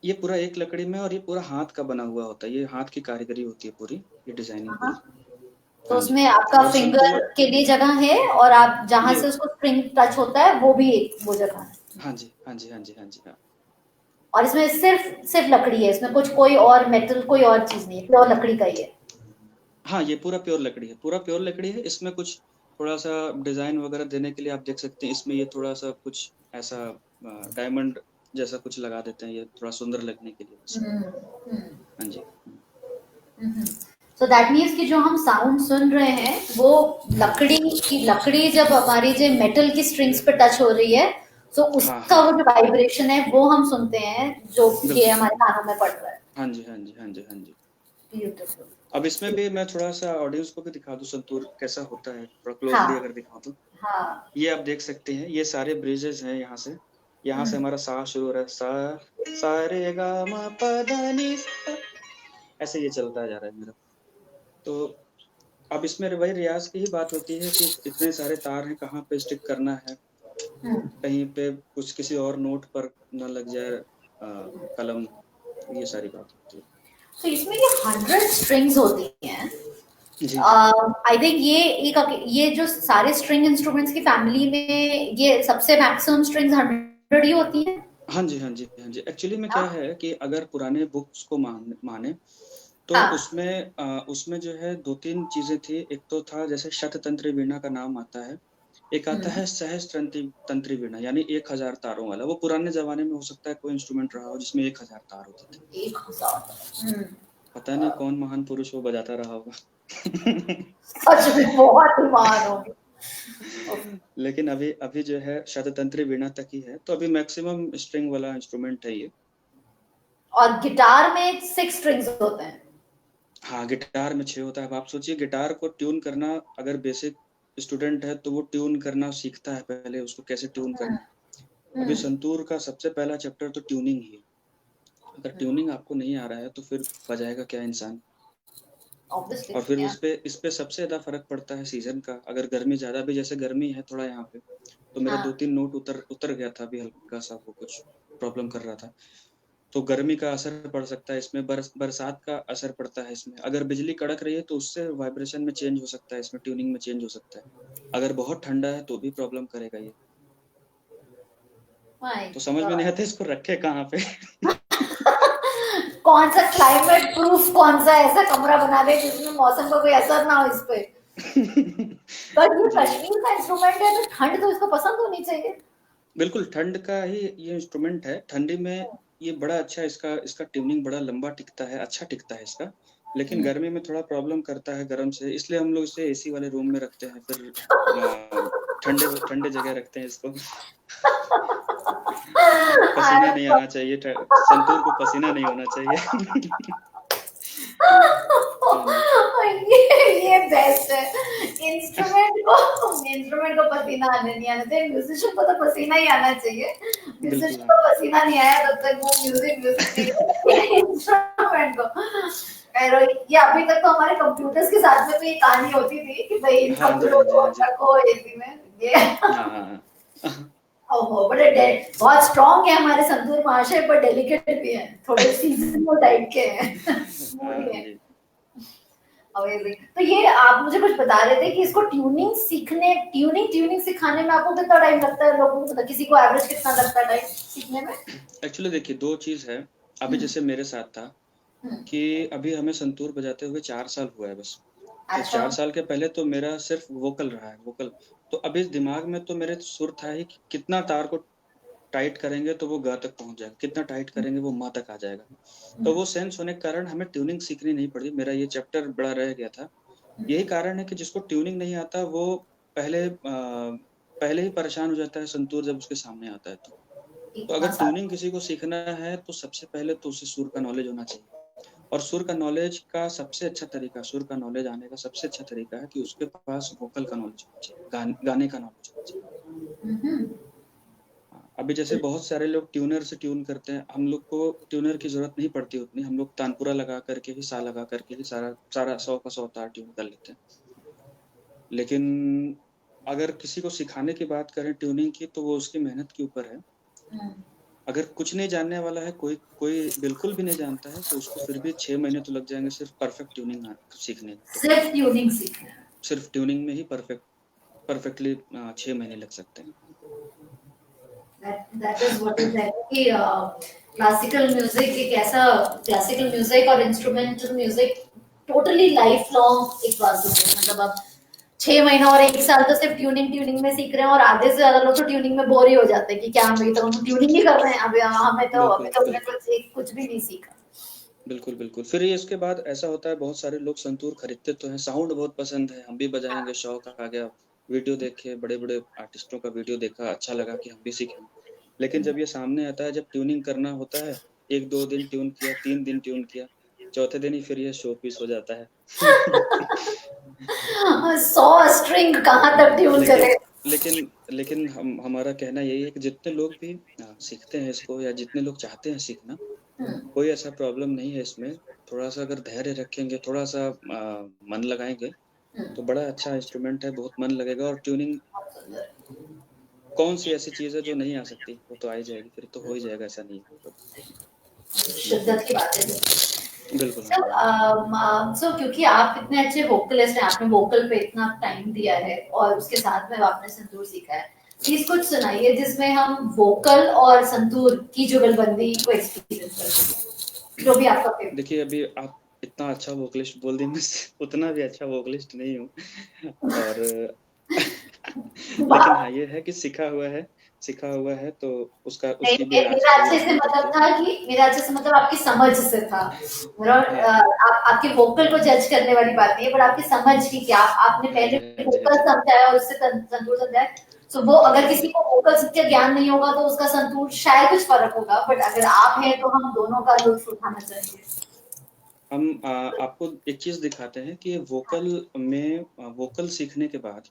ये पूरा एक लकड़ी में, और ये पूरा हाथ का बना हुआ होता है, ये हाथ की कारीगरी होती है पूरी, ये डिजाइनिंग पूरी। तो हाँ जी। उसमें आपका और फिंगर संतूर के लिए जगह है, और आप जहां ये, से उसको स्ट्रिंग टच होता है वो भी वो जगह है। हाँ जी, हाँ जी, हाँ जी, हाँ जी, हाँ। और इसमें सिर्फ सिर्फ लकड़ी है, इसमें कुछ कोई और मेटल कोई और चीज नहीं है, प्योर लकड़ी का ही है? हाँ, ये पूरा प्योर लकड़ी है, पूरा प्योर लकड़ी है। इसमें कुछ थोड़ा सा डिजाइन वगैरह देने के लिए आप देख सकते हैं, इसमें ये थोड़ा सा कुछ ऐसा डायमंड जैसा कुछ लगा देते हैं, ये थोड़ा सुंदर लगने के लिए बस। हाँ जी। सो दैट मीन्स कि जो हम साउंड सुन रहे हैं वो लकड़ी जब हमारी जो मेटल की स्ट्रिंग्स पे टच हो रही है, तो हाँ उसका हाँ, वो जो वाइब्रेशन है वो हम सुनते हैं, जो ये बिल्कुल। हमारे कानों में पड़ रहा है। हाँ जी, हाँ जी, हाँ जी, हाँ जी। ब्यूटीफुल। अब इसमें भी मैं थोड़ा सा ऑडियंस को भी दिखा दूं संतूर कैसा होता है, थोड़ा हाँ क्लोजली अगर दिखा दूं। हाँ। ये आप देख सकते हैं, ये सारे ब्रिजेस हैं। यहाँ से हमारा सा शुरू हो रहा है, सा रे गा मा पा धा नी सा, ऐसे ये चलता जा रहा है मेरा। तो अब इसमें वही रियाज की ही बात होती है कि इतने सारे तार हैं, कहाँ पे स्टिक करना है, कहीं पे कुछ किसी और नोट पर न लग जाए कलम, ये सारी बात होती है। तो इसमें ये 100 स्ट्रिंग्स होती हैं। जी जी। आई थिंक ये जो सारे स्ट्रिंग इंस्ट्रूमेंट्स की फैमिली में ये सबसे मैक्सिमम स्ट्रिंग्स 100 ही होती हैं। हाँ जी, हाँ जी, हाँ जी। एक्चुअली में क्या है कि अगर पुराने बुक्स को माने तो हाँ। उसमें जो है 2-3 चीजें थी। एक तो था जैसे शततंत्री वीणा का नाम आता है, एक आता है सहस्त्र तंत्री वीणा, यानी 1000 तारों वाला। वो पुराने जमाने में हो सकता है कोई इंस्ट्रूमेंट रहा हो जिसमें 1000 तार होते थे। 1000। पता नहीं कौन महान पुरुष वो बजाता रहा होगा। सच में बहुत ही महान होगी। लेकिन अभी अभी जो है शततंत्री वीणा तक ही है, तो अभी मैक्सिमम स्ट्रिंग वाला इंस्ट्रूमेंट है ये। और गिटार में 6 स्ट्रिंग्स होते हैं। हाँ, गिटार में 6 होता है। अब आप सोचिए गिटार को ट्यून करना, अगर बेसिक स्टूडेंट है तो वो ट्यून करना सीखता है पहले, उसको कैसे ट्यून करना है। अभी संतूर का सबसे पहला चैप्टर तो ट्यूनिंग ही है। अगर ट्यूनिंग आपको नहीं आ रहा है तो फिर बजाएगा क्या इंसान। और फिर इस पे सबसे ज्यादा फर्क पड़ता है सीजन का। अगर गर्मी ज्यादा भी, जैसे गर्मी है थोड़ा यहाँ पे, तो मेरा 2-3 नोट उतर गया था अभी, हल्का सा वो कुछ प्रॉब्लम कर रहा था। तो गर्मी का असर पड़ सकता है इसमें, बरसात का असर पड़ता है इसमें। अगर बिजली कड़क रही है तो उससे वाइब्रेशन में चेंज हो सकता है, इसमें ट्यूनिंग में चेंज हो सकता है। अगर बहुत ठंडा है तो भी प्रॉब्लम करेगा ये। तो समझ में नहीं आता इसको रखे कहाँ पे। कौन सा क्लाइमेट प्रूफ, कौन सा ऐसा कमरा बना दे जिसमें मौसम का कोई असर ना हो इस पे। पर ये जी, कश्मीर का इंस्ट्रूमेंट है तो ठंड तो इसको पसंद होनी चाहिए। बिल्कुल ठंड का ही ये इंस्ट्रूमेंट है। ठंडी में ये बड़ा अच्छा, इसका ट्यूनिंग बड़ा लंबा टिकता है, अच्छा टिकता है इसका। लेकिन गर्मी में थोड़ा प्रॉब्लम करता है गर्म से, इसलिए हम लोग इसे एसी वाले रूम में रखते हैं, फिर ठंडे ठंडे जगह रखते हैं इसको। पसीना नहीं आना चाहिए, संतूर को पसीना नहीं होना चाहिए। हाँ जी। ये बेस्ट है। इंस्ट्रूमेंट को पसीना नहीं आना चाहिए, म्यूजिशियन को तो पसीना ही आना चाहिए। बिल्कुल, म्यूजिशियन हाँ। को पसीना नहीं आया तब तक वो म्यूजिक नहीं। इंस्ट्रूमेंट को ये अभी तक तो हमारे कंप्यूटर्स के साथ में तो ये कहानी होती थी कि भाई इन हाँ जी, कंप्यूटर हाँ जी, को हाँ जी। रखो एसी में। ये हाँ, हाँ, हाँ। ओहो, बड़े बहुत स्ट्रॉन्ग है हमारे संतूर महाशय, पर डेलिकेट भी हैं, थोड़े सीजनल टाइप के हैं। हाँ मूडी है। जी। अमेजिंग। तो ये आप मुझे कुछ बता रहे थे कि इसको ट्यूनिंग सिखाने में आपको कितना टाइम लगता है, लोगों को किसी को एवरेज कितना लगता है टाइम सीखने में? एक्चुअली देखिए 2 चीज़ है, अभी जैसे मेरे साथ था कि अभी हमें संतूर बजाते हुए 4 साल हुआ है बस। तो अच्छा। 4 साल के पहले तो मेरा सिर्फ़ वोकल रहा है, वोकल। तो अभी दिमाग में तो मेरे सुर था ही कि कितना तार को टाइट करेंगे तो वो ग तक पहुँच जाएगा, कितना टाइट करेंगे वो म तक आ जाएगा। तो वो सेंस होने के कारण हमें ट्यूनिंग सीखनी नहीं पड़ी, मेरा ये चैप्टर बड़ा रह गया था। यही कारण है कि जिसको ट्यूनिंग नहीं आता वो पहले ही परेशान हो जाता है संतूर जब उसके सामने आता है तो। तो इतना अगर सारा। ट्यूनिंग किसी को सीखना है तो सबसे पहले तो उसे सुर का नॉलेज होना चाहिए। और सुर का नॉलेज का सबसे अच्छा तरीका, सुर का नॉलेज आने का सबसे अच्छा तरीका है कि उसके पास वोकल का नॉलेज होना चाहिए, गाने का नॉलेज होना चाहिए। हाँ, अभी जैसे बहुत सारे लोग ट्यूनर से ट्यून करते हैं, हम लोग को ट्यूनर की ज़रूरत नहीं पड़ती उतनी, हम लोग तानपुरा लगा करके ही, सा लगा करके ही सारा 100 का 100 तार ट्यून कर लेते हैं। लेकिन अगर किसी को सिखाने की बात करें ट्यूनिंग की तो वो उसकी मेहनत के ऊपर है। अगर कुछ नहीं जानने वाला है, कोई कोई बिल्कुल भी नहीं जानता है तो उसको फिर भी 6 महीने तो लग जाएँगे सिर्फ़ परफेक्ट ट्यूनिंग सीखने में तो। सिर्फ ट्यूनिंग सीखना है। सिर्फ़ ट्यूनिंग में ही परफेक्टली 6 महीने लग सकते हैं। That is what is that कि क्लासिकल म्यूजिक एक ऐसा, क्लासिकल म्यूजिक और instrumental music totally life long एक प्रोसेस है। मतलब आप 6 महीना और 1 साल तो सिर्फ ट्यूनिंग में सीख रहे हैं, और आधे से ज्यादा लोग तो ट्यूनिंग में बोर ही हो जाते हैं कि क्या हम तो हम ट्यूनिंग ही कर रहे हैं, अभी हमें बिल्कुल, तो हमने बिल्कुल। कुछ भी नहीं सीखा। बिल्कुल, बिल्कुल। फिर ये इसके बाद ऐसा होता है बहुत सारे लोग संतूर खरीदते तो हैं, साउंड बहुत पसंद है, हम भी बजाएँगे, शौक आ गया, वीडियो देखे, बड़े-बड़े आर्टिस्टों का वीडियो देखा, अच्छा लगा कि हम भी सीखें। लेकिन जब ये सामने आता है, जब ट्यूनिंग करना होता है, 1-2 दिन ट्यून किया, 3 दिन ट्यून किया, चौथे दिन ही फिर ये शो पीस हो जाता है। 100 स्ट्रिंग कहाँ तक ट्यून लेकिन करे। लेकिन लेकिन हमारा कहना यही है कि जितने लोग भी सीखते हैं इसको या जितने लोग चाहते हैं सीखना, कोई ऐसा प्रॉब्लम नहीं है इसमें। थोड़ा-सा अगर धैर्य रखेंगे, थोड़ा-सा मन लगाएँगे, तो बड़ा अच्छा इंस्ट्रूमेंट है, बहुत मन लगेगा और ट्यूनिंग कौन-सी ऐसी चीज़ है जो नहीं आ सकती? वो तो आ ही जाएगी, फिर तो हो ही जाएगा, ऐसा नहीं है। शिद्दत की बात है। बिल्कुल, हाँ सो जी, हाँ जी। क्योंकि आप इतने अच्छे वोकलिस्ट हैं, आपने वोकल पे इतना टाइम दिया है और उसके साथ में आपने संतूर सीखा है, प्लीज कुछ सुनाइए जिसमें हम वोकल और संतूर की जुगलबंदी को एक्सपीरियंस कर सकें, जो भी आपका फेवरेट। देखिए, अभी आप इतना अच्छा वोकलिस्ट बोल दिए, मैं उतना भी अच्छा वोकलिस्ट नहीं हूँ और लेकिन हाँ, ये है कि सीखा हुआ है तो उसका नहीं, उसकी भी मेरा आजकल अच्छे से रिस्पेक्ट मतलब होती है। था कि मेरा अच्छे से मतलब आपकी समझ से था। हाँ, हाँ। आप आपके वोकल को जज करने वाली बात नहीं है, बट आपकी समझ की क्या, आपने हाँ जी, पहले हाँ जी, हाँ वोकल जी। समझा है और उससे संतूर समझा है। तो वो हाँ, अगर हाँ। किसी को वोकल का ज्ञान नहीं होगा तो उसका संतूर शायद कुछ फर्क होगा, बट अगर आप हैं तो हम दोनों का लुत्फ उठाना चाहिए। हम आपको एक चीज़ दिखाते हैं कि वोकल सीखने के बाद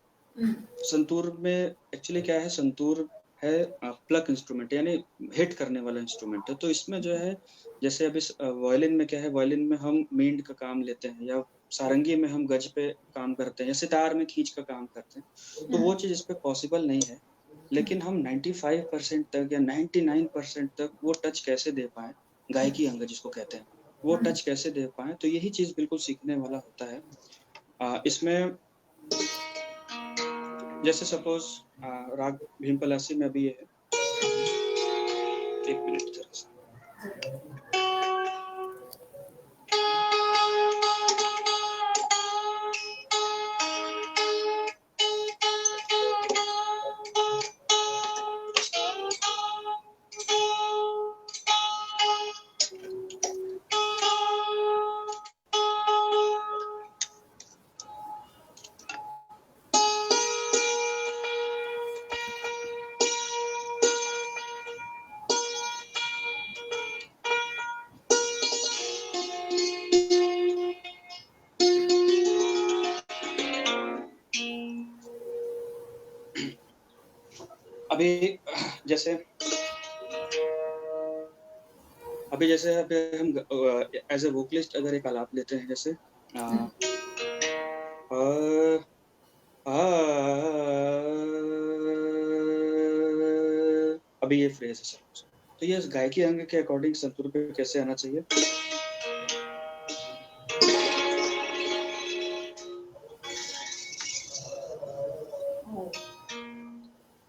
संतूर में एक्चुअली क्या है, संतूर है प्लक इंस्ट्रूमेंट यानी हिट करने वाला इंस्ट्रूमेंट है। तो इसमें जो है जैसे अभी वायलिन में क्या है, वायलिन में हम मींड का काम लेते हैं या सारंगी में हम गज पे काम करते हैं या सितार में खींच का काम करते हैं। तो वो चीज़ इस पे पॉसिबल नहीं है। लेकिन हम 95% तक या 99% तक वो टच कैसे दे पाएँ, गायकी अंग जिसको कहते हैं, वो टच कैसे दे पाएँ, तो यही चीज़ बिल्कुल सीखने वाला होता है। इसमें जैसे सपोज़ राग भीमपलासी में अभी ये है। 1 मिनट ज़रा-सा। अभी जैसे अभी हम एज़ अ वोकलिस्ट अगर एक आलाप लेते हैं जैसे अ, आ, अभी ये फ्रेज़ है सपोज़। तो ये गायकी अंग के अकॉर्डिंग संतूर पे कैसे आना चाहिए?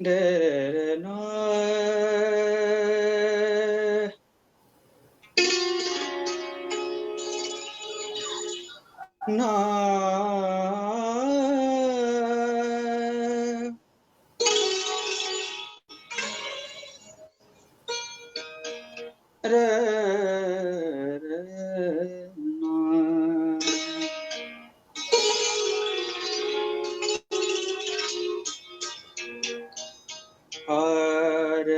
रे रे ना ना रे रे ना हर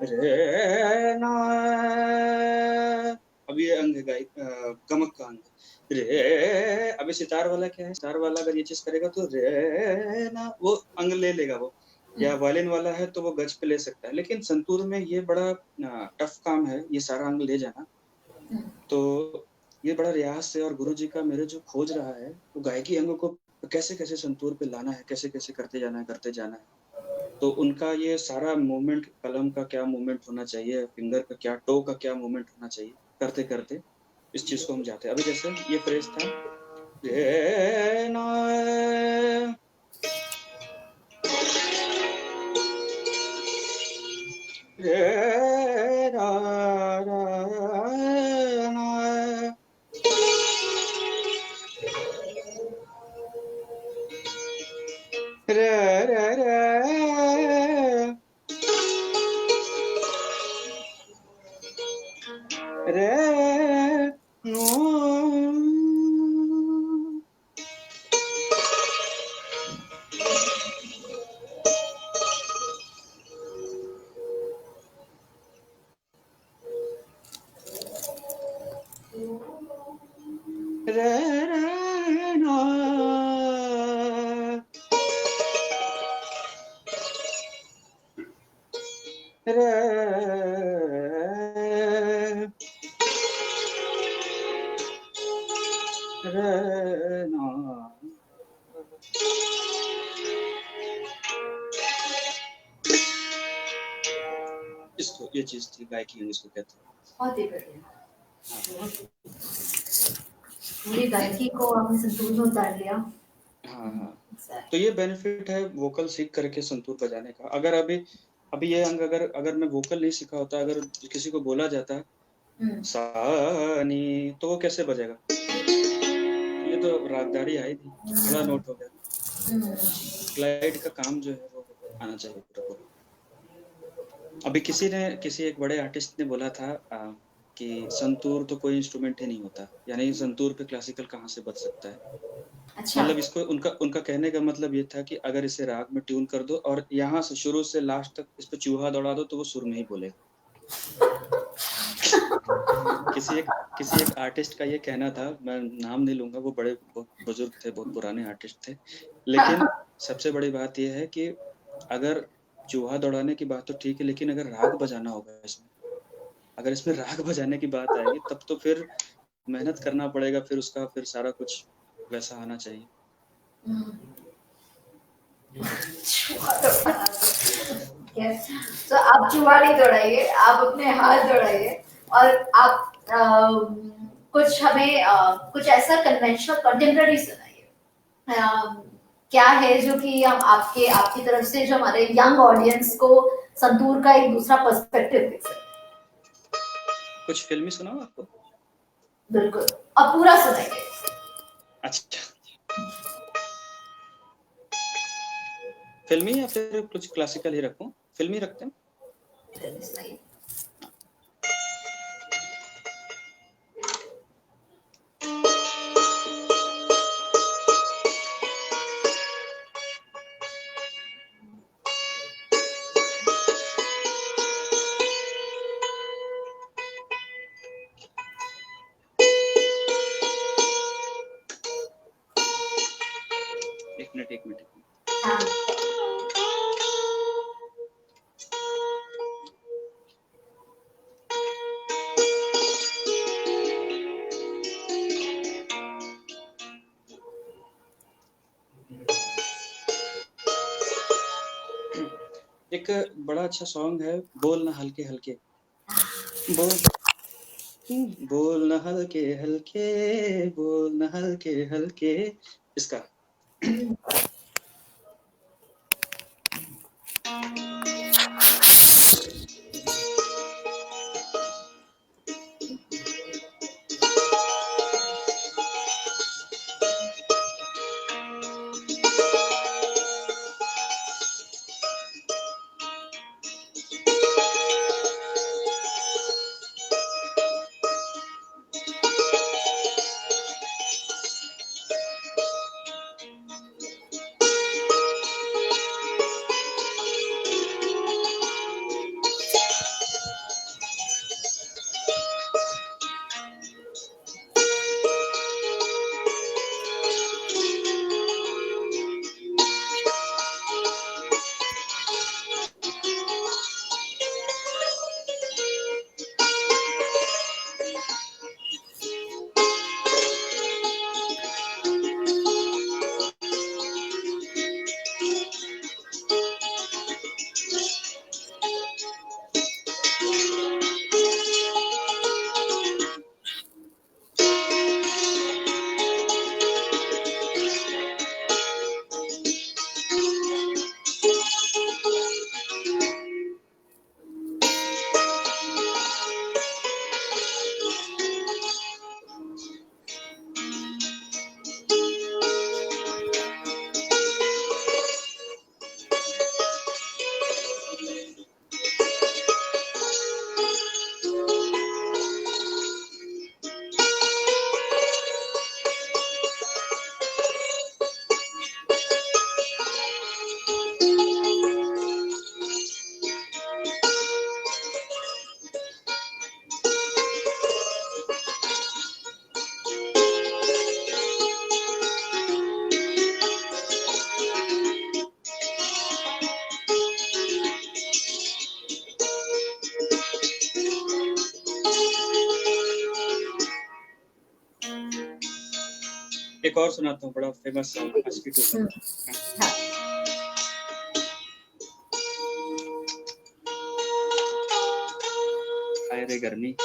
रे ना। अब ये अंग है गमक का अंग रे। अभी सितार वाला क्या है, सितार वाला अगर ये चीज करेगा तो रे ना वो अंग ले लेगा वो, या वायलिन वाला है तो वो गज पे ले सकता है, लेकिन संतूर में ये बड़ा टफ काम है ये सारा अंग ले जाना। तो ये बड़ा रियाज से और गुरु जी का मेरे जो खोज रहा है वो गायकी अंग को कैसे कैसे संतूर पे लाना है, कैसे कैसे करते जाना है। तो उनका ये सारा मूवमेंट, कलम का क्या मूवमेंट होना चाहिए, फिंगर का क्या, टो का क्या मूवमेंट होना चाहिए, करते करते इस चीज को हम जाते हैं। अभी जैसे ये फ्रेज था रे ना रे रा रा ना रे रे रे रे नो रे रे ना रे रे ना। इसको ये चीज थी गायकी, इसको कहते हैं। बहुत ही बढ़िया। पूरी गायकी को आपने संतूर में उतार लिया। हाँ हाँ, तो ये बेनिफिट है वोकल सीख करके संतूर बजाने का। अगर अभी ये अंग अगर मैं वोकल नहीं सीखा होता, अगर किसी को बोला जाता सा नी तो वो कैसे बजेगा, ये तो रागदारी आई थी, बड़ा नोट हो गया। ग्लाइड का काम जो है वो आना चाहिए पूरा पूरा। अभी किसी एक बड़े आर्टिस्ट ने बोला था कि संतूर तो कोई इंस्ट्रूमेंट ही नहीं होता, यानी संतूर पे क्लासिकल कहाँ से बज सकता है। अच्छा। मतलब इसको उनका कहने का मतलब ये था कि अगर इसे राग में ट्यून कर दो और यहाँ से शुरू से लास्ट तक इस पे चूहा दौड़ा दो तो वो सुर में ही बोलेगा। किसी एक आर्टिस्ट का ये कहना था, मैं नाम नहीं लूंगा, वो बहुत बुजुर्ग थे, बहुत पुराने आर्टिस्ट थे, लेकिन सबसे बड़ी बात यह है कि अगर चूहा दौड़ाने की बात तो ठीक है, लेकिन अगर राग बजाना होगा इसमें, अगर इसमें राग बजाने की बात आएगी तब तो फिर मेहनत करना पड़ेगा, फिर उसका फिर सारा कुछ वैसा आना चाहिए। तो आप चूहा नहीं दौड़ाइए, आप अपने हाथ दौड़ाइए और आप कुछ हमें कुछ ऐसा कन्वेंशनल कंटेम्पररी सुनाइए। क्या है जो कि हम आपकी तरफ से जो हमारे यंग ऑडियंस को संतूर का एक दूसरा पर्सपेक्टिव दिख सके। कुछ फिल्मी सुनाओ आपको। बिल्कुल, अब पूरा सुनाइए। अच्छा, फिल्मी या फिर कुछ क्लासिकल ही रखूं? फिल्मी रखते हैं। मिनट। हाँ। एक बड़ा अच्छा सॉन्ग है, बोल ना हल्के हल्के, बोल ना हल्के हल्के, बोल ना हल्के हल्के, इसका। एक और सुनाता हूँ, बड़ा फेमस सॉन्ग आशिकी 2 का। हाँ। हाय रे गर्मी।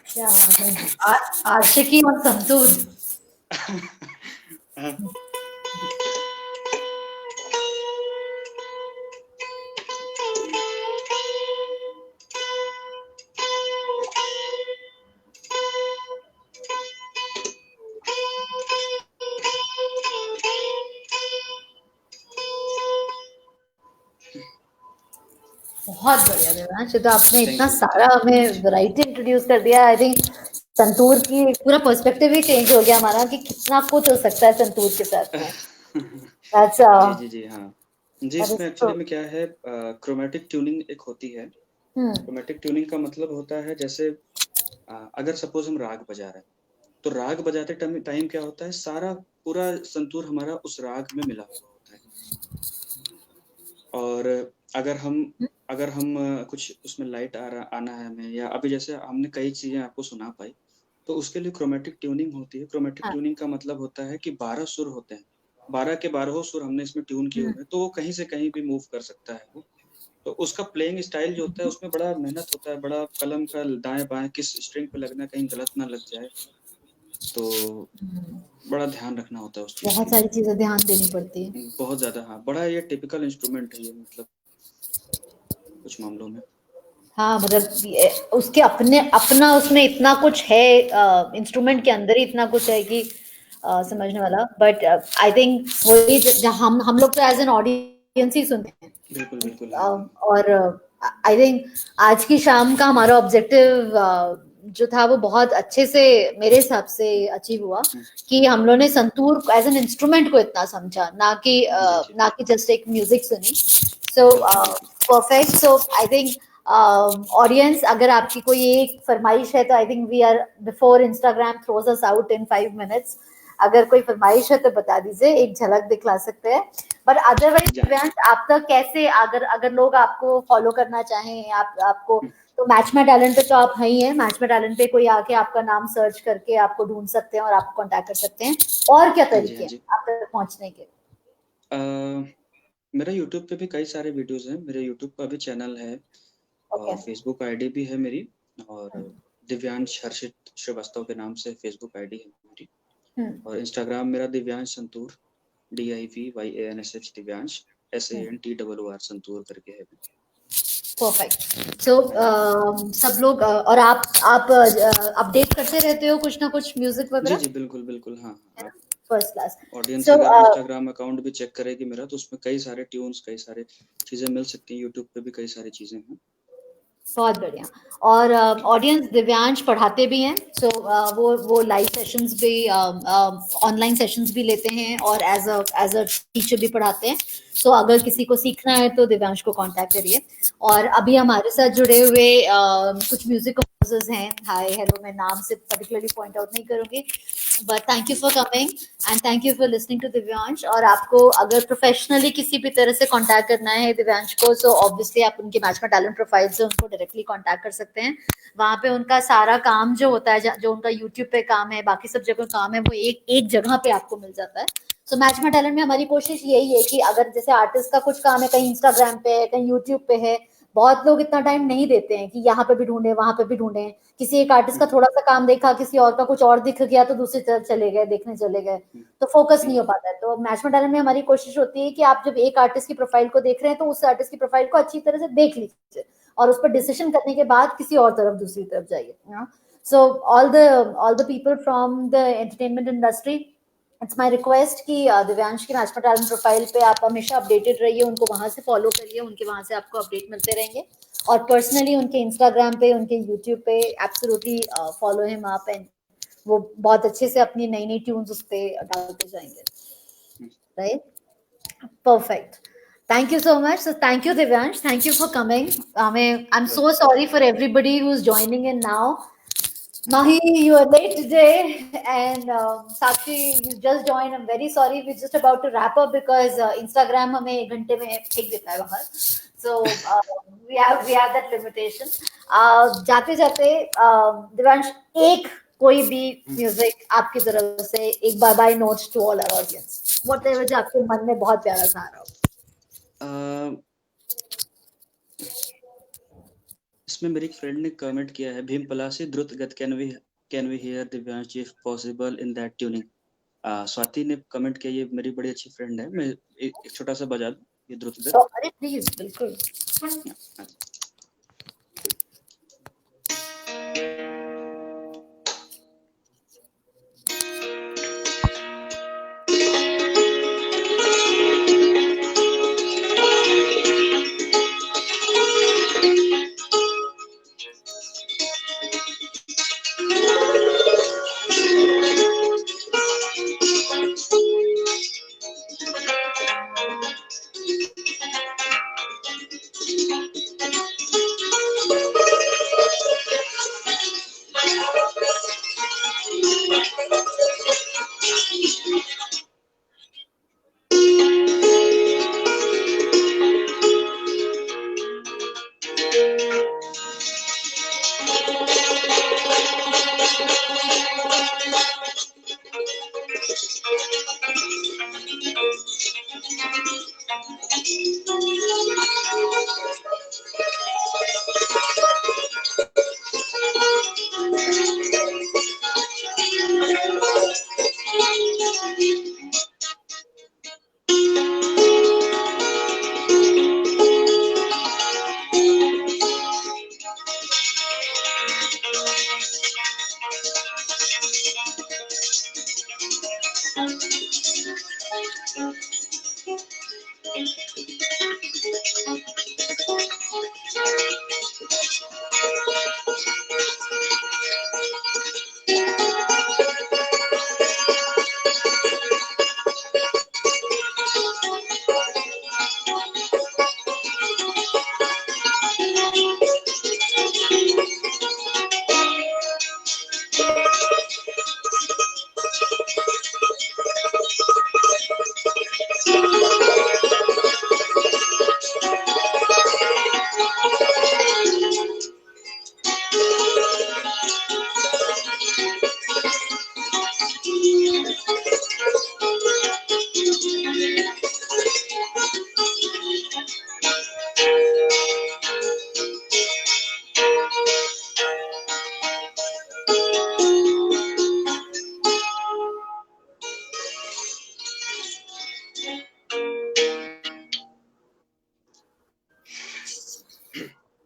क्या बात है, आशिकी और संतूर। बहुत बढ़िया देवांश, तो आपने इतना सारा हमें वैरायटी इंट्रोड्यूस कर दिया। आई थिंक संतूर की पूरा पर्सपेक्टिव ही चेंज हो गया हमारा कि कितना कुछ हो सकता है संतूर के साथ में। जी हाँ जी। इसमें एक्चुअली में क्या है, क्रोमेटिक ट्यूनिंग एक होती है। क्रोमेटिक ट्यूनिंग का मतलब होता है जैसे अगर सपोज हम राग बजा रहे हैं तो राग बजाते टाइम क्या होता है, सारा पूरा संतूर हमारा उस राग में मिला हुआ होता है। और अगर हम कुछ उसमें लाइट आना है हमें, या अभी जैसे हमने कई चीजें आपको सुना पाई, तो उसके लिए क्रोमेटिक ट्यूनिंग होती है। क्रोमेटिक ट्यूनिंग का मतलब होता है कि 12 सुर होते हैं, 12 के 12 सुर हमने इसमें ट्यून किए हुए हैं, तो वो कहीं से कहीं भी मूव कर सकता है वो। तो उसका प्लेइंग स्टाइल जो होता है उसमें बड़ा मेहनत होता है, बड़ा कलम का दाएं बाएं किस स्ट्रिंग पे लगना, कहीं गलत ना लग जाए, तो बड़ा ध्यान रखना होता है उस चीज बहुत सारी चीजें ध्यान देनी पड़ती है, बहुत ज्यादा। हाँ, बड़ा ये टिपिकल इंस्ट्रूमेंट है ये, मतलब कुछ मामलों में। हाँ मतलब उसके अपना उसमें इतना कुछ है, इंस्ट्रूमेंट के अंदर ही इतना कुछ है कि समझने वाला। बट आई थिंक वही हम लोग तो एज एन ऑडियंस ही सुनते हैं। बिल्कुल बिल्कुल। और आई थिंक आज की शाम का हमारा ऑब्जेक्टिव जो था वो बहुत अच्छे से मेरे हिसाब से अचीव हुआ कि हम लोगों ने संतूर एज एन इंस्ट्रूमेंट को इतना समझा, ना कि जस्ट एक म्यूजिक सुनी। So perfect. So I think audience, अगर आपकी कोई एक फरमाइश है तो I think we are before Instagram throws us out in 5 minutes. अगर कोई फरमाइश है तो बता दीजिए, एक झलक दिखला सकते हैं। बट अदरवाइज दिव्यांश, आप तक कैसे, अगर लोग आपको फॉलो करना चाहें, आपको तो मैच में टैलेंट पे तो आप हैं ही हैं। मैच में टैलेंट पे कोई आके आपका नाम सर्च करके आपको ढूंढ सकते हैं और आपको कांटेक्ट कर सकते हैं। और क्या तरीके हैं आप तक पहुंचने के? मेरा यूट्यूब पे भी कई सारे वीडियोस हैं। मेरे यूट्यूब पर भी चैनल है, और फेसबुक आईडी भी है मेरी, और दिव्यांश हर्षित श्रीवास्तव के नाम से फेसबुक आईडी है मेरी। और इंस्टाग्राम मेरा दिव्यांश संतूर, DIVYANSH दिव्यांश, SANTOOR संतूर करके है। परफेक्ट। सो सब लोग और आप अपडेट करते रहते हो कुछ ना कुछ म्यूजिक वगैरह? जी बिल्कुल बिल्कुल। हाँ, फर्स्ट क्लास। ऑडियंस अगर इंस्टाग्राम अकाउंट भी चेक करेगी मेरा, तो उसमें कई सारे ट्यून्स, कई सारे चीजें मिल सकती हैं। यूट्यूब पे भी कई सारी चीजें हैं। बहुत बढ़िया। और ऑडियंस, दिव्यांश पढ़ाते भी हैं। सो वो लाइव सेशंस भी, ऑनलाइन सेशंस भी लेते हैं, और एज अ टीचर भी पढ़ाते हैं। सो अगर किसी को सीखना है तो दिव्यांश को कांटेक्ट करिए। और अभी हमारे साथ जुड़े हुए कुछ म्यूजिक कंपोजर्स हैं। हाय हेलो, मैं नाम से पर्टिकुलरली पॉइंट आउट नहीं करूंगी, but thank you for coming and thank you for listening to Divyansh. और आपको अगर प्रोफेशनली किसी भी तरह से कांटेक्ट करना है दिव्यांश को, सो ऑब्वियसली आप उनके मैच में टैलेंट प्रोफाइल से उनको डायरेक्टली कांटेक्ट कर सकते हैं। वहां पे उनका सारा काम जो होता है, जो उनका यूट्यूब पे काम है, बाकी सब जगह काम है, वो एक जगह पे आपको मिल जाता है। सो मैच में टैलेंट में हमारी कोशिश यही है कि अगर जैसे आर्टिस्ट का कुछ काम है कहीं इंस्टाग्राम पे है, कहीं यूट्यूब पे है, बहुत लोग इतना टाइम नहीं देते हैं कि यहाँ पे भी ढूंढे वहां पे भी ढूंढे। किसी एक आर्टिस्ट का थोड़ा सा काम देखा, किसी और का कुछ और दिख गया तो दूसरी तरफ चले गए, देखने चले गए, तो फोकस नहीं हो पाता है। तो मैच में टैलेंट में हमारी कोशिश होती है कि आप जब एक आर्टिस्ट की प्रोफाइल को देख रहे हैं तो उस आर्टिस्ट की प्रोफाइल को अच्छी तरह से देख लीजिए, और उस पर डिसीजन करने के बाद किसी और तरफ, दूसरी तरफ जाइए। So all the people from the entertainment industry, it's my request कि दिव्यांश की मैच में टैलेंट प्रोफाइल पे आप हमेशा अपडेटेड रहिए, उनको वहां से फॉलो करिए, उनके वहां से आपको अपडेट मिलते रहेंगे। और पर्सनली उनके इंस्टाग्राम पे, उनके यूट्यूब पे एब्सोल्युटली फॉलो हिम आप, एंड वो बहुत अच्छे से अपनी नई नई ट्यून्स उस पे डालते जाएंगे। Right, perfect. Thank you so much. So thank you, Divyansh. Thank you for coming. I'm so sorry for everybody who's joining in now. Mahi, you are late today, and Sakshi, you just joined. I'm very sorry. We're just about to wrap up because Instagram हमें 1 घंटे में फेंक देता है बाहर. So we have that limitation. जाते जाते दिव्यांश, एक कोई भी म्यूजिक आपकी तरफ से, एक bye bye notes to all our audience, whatever जो आपके मन में बहुत प्यारा सा आ रहा हो। इसमें मेरी फ्रेंड ने कमेंट किया है, भीम पलासी द्रुत गत can we hear Divyansh if possible in that tuning. Swati ने कमेंट किया, ये मेरी बड़ी अच्छी फ्रेंड है, मैं एक छोटा सा बजा दूं ये द्रुत गत। अरे प्लीज, बिल्कुल।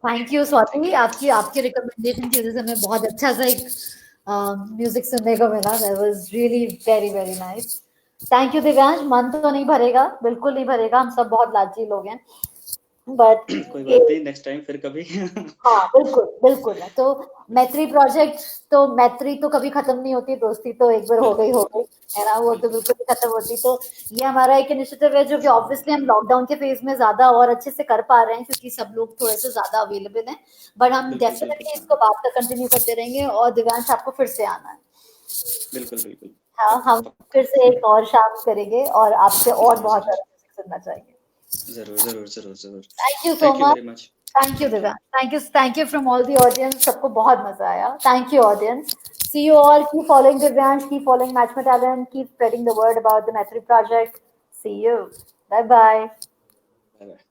थैंक यू स्वाति, आपकी रिकमेंडेशन की वजह से हमें बहुत अच्छा सा एक म्यूजिक सुनने को मिला। That was really very very nice. Thank you Divyansh. मन तो नहीं भरेगा, बिल्कुल नहीं भरेगा, हम सब बहुत लालची लोग हैं, बट कोई बात नहीं, नेक्स्ट टाइम फिर कभी। हाँ बिल्कुल बिल्कुल। तो मैत्री प्रोजेक्ट, तो मैत्री तो कभी खत्म नहीं होती, दोस्ती तो एक बार हो गई है ना, वो तो बिल्कुल नहीं खत्म होती। तो ये हमारा एक इनिशिएटिव है जो कि ऑब्वियसली हम लॉकडाउन के फेज में ज्यादा और अच्छे से कर पा रहे हैं क्योंकि सब लोग थोड़े से ज्यादा अवेलेबल हैं, बट हम डेफिनेटली इसको बात का कंटिन्यू करते रहेंगे। और दिव्यांश आपको फिर से आना है। बिल्कुल बिल्कुल। हाँ, हम फिर से एक और शाम करेंगे और आपसे और बहुत सारा सुनना चाहेंगे। जरूर जरूर जरूर जरूर। Thank you so much. Thank you, Divya. Thank you from all the audience. सबको बहुत मजा आया. Thank you, audience. See you all. Keep following Divyansh. Keep following Match My Talent. Keep spreading the word about the Maitri project. See you. Bye bye. Bye bye.